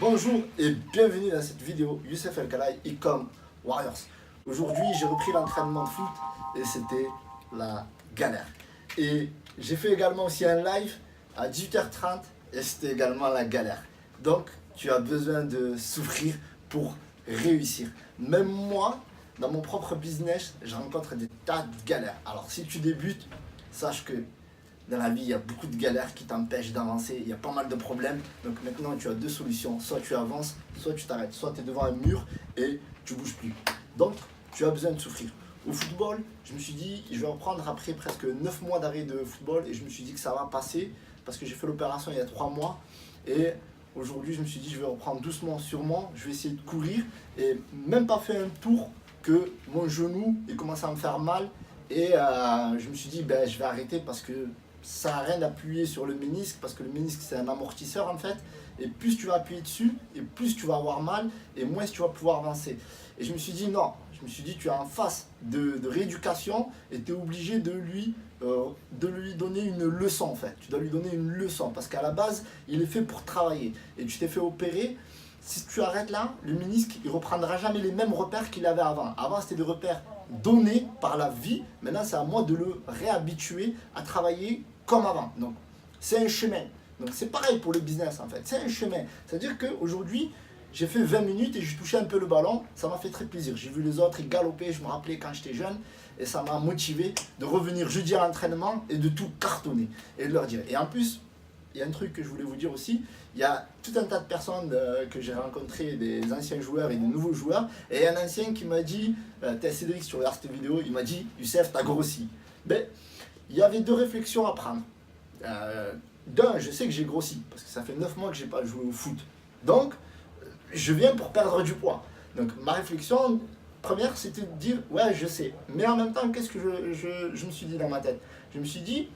Bonjour et bienvenue dans cette vidéo Youssef El Khalai Ecom Warriors. Aujourd'hui j'ai repris l'entraînement de foot et c'était la galère. Et j'ai fait également aussi un live à 18h30 et c'était également la galère. Donc tu as besoin de souffrir pour réussir. Même moi, dans mon propre business, je rencontre des tas de galères. Alors si tu débutes, sache que dans la vie, il y a beaucoup de galères qui t'empêchent d'avancer, il y a pas mal de problèmes. Donc maintenant, tu as deux solutions. Soit tu avances, soit tu t'arrêtes. Soit tu es devant un mur et tu bouges plus. Donc, tu as besoin de souffrir. Au football, je me suis dit, je vais reprendre après presque 9 mois d'arrêt de football et je me suis dit que ça va passer parce que j'ai fait l'opération il y a 3 mois. Et aujourd'hui, je me suis dit, je vais reprendre doucement, sûrement. Je vais essayer de courir et même pas fait un tour que mon genou il commence à me faire mal. Et je me suis dit, ben, je vais arrêter parce que ça n'a rien d'appuyer sur le ménisque parce que le ménisque c'est un amortisseur en fait, et plus tu vas appuyer dessus et plus tu vas avoir mal et moins tu vas pouvoir avancer. Et je me suis dit non, je me suis dit tu es en phase de rééducation et tu es obligé de lui donner une leçon en fait. Tu dois lui donner une leçon parce qu'à la base il est fait pour travailler et tu t'es fait opérer. Si tu arrêtes là, le ménisque il reprendra jamais les mêmes repères qu'il avait avant. Avant c'était des repères donnés par la vie, maintenant c'est à moi de le réhabituer à travailler comme avant. Donc c'est un chemin. Donc c'est pareil pour le business en fait, c'est un chemin. C'est-à-dire qu'aujourd'hui, j'ai fait 20 minutes et j'ai touché un peu le ballon, ça m'a fait très plaisir. J'ai vu les autres, ils galopaient, je me rappelais quand j'étais jeune et ça m'a motivé de revenir jeudi à l'entraînement et de tout cartonner et de leur dire. Et en plus, il y a un truc que je voulais vous dire aussi, il y a tout un tas de personnes que j'ai rencontrées, des anciens joueurs et des nouveaux joueurs, et il y a un ancien qui m'a dit, t'es Cédric, si tu regardes cette vidéo, il m'a dit, Youssef, t'as grossi. Ben, il y avait deux réflexions à prendre. D'un, je sais que j'ai grossi, parce que ça fait 9 mois que je n'ai pas joué au foot. Donc, je viens pour perdre du poids. Donc, ma réflexion première, c'était de dire, ouais, je sais. Mais en même temps, qu'est-ce que je me suis dit dans ma tête? Je me suis dit,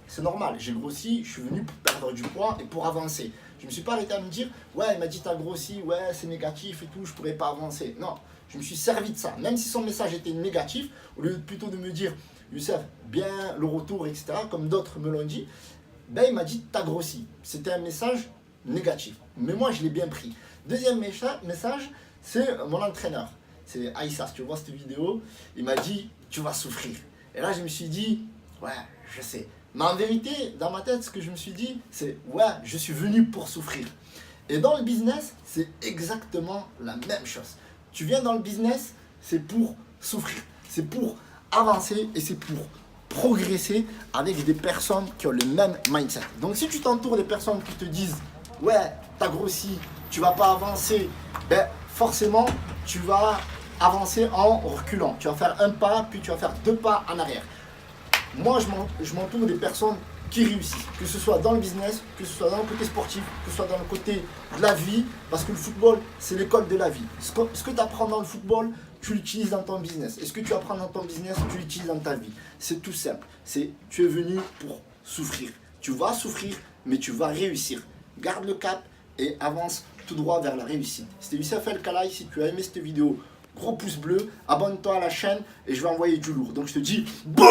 c'est normal, j'ai grossi, je suis venu pour perdre du poids et pour avancer. Je ne me suis pas arrêté à me dire, ouais, il m'a dit t'as grossi, ouais, c'est négatif et tout, je ne pourrais pas avancer. Non, je me suis servi de ça. Même si son message était négatif, au lieu plutôt de me dire, Youssef, bien le retour, etc., comme d'autres me l'ont dit, ben, il m'a dit t'as grossi. C'était un message négatif. Mais moi, je l'ai bien pris. Deuxième message, c'est mon entraîneur. C'est Aïssa, si tu vois cette vidéo, il m'a dit, tu vas souffrir. Et là, je me suis dit, ouais, je sais. Mais en vérité, dans ma tête, ce que je me suis dit, c'est ouais, je suis venu pour souffrir. Et dans le business, c'est exactement la même chose. Tu viens dans le business, c'est pour souffrir, c'est pour avancer et c'est pour progresser avec des personnes qui ont le même mindset. Donc si tu t'entoures des personnes qui te disent ouais, t'as grossi, tu vas pas avancer, ben forcément, tu vas avancer en reculant. Tu vas faire un pas, puis tu vas faire 2 pas en arrière. Moi, je m'entoure des personnes qui réussissent, que ce soit dans le business, que ce soit dans le côté sportif, que ce soit dans le côté de la vie, parce que le football, c'est l'école de la vie. Ce que tu apprends dans le football, tu l'utilises dans ton business. Et ce que tu apprends dans ton business, tu l'utilises dans ta vie. C'est tout simple. Tu es venu pour souffrir. Tu vas souffrir, mais tu vas réussir. Garde le cap et avance tout droit vers la réussite. C'était Youssef El Khalai. Si tu as aimé cette vidéo, gros pouce bleu, abonne-toi à la chaîne et je vais envoyer du lourd. Donc je te dis, BOUM!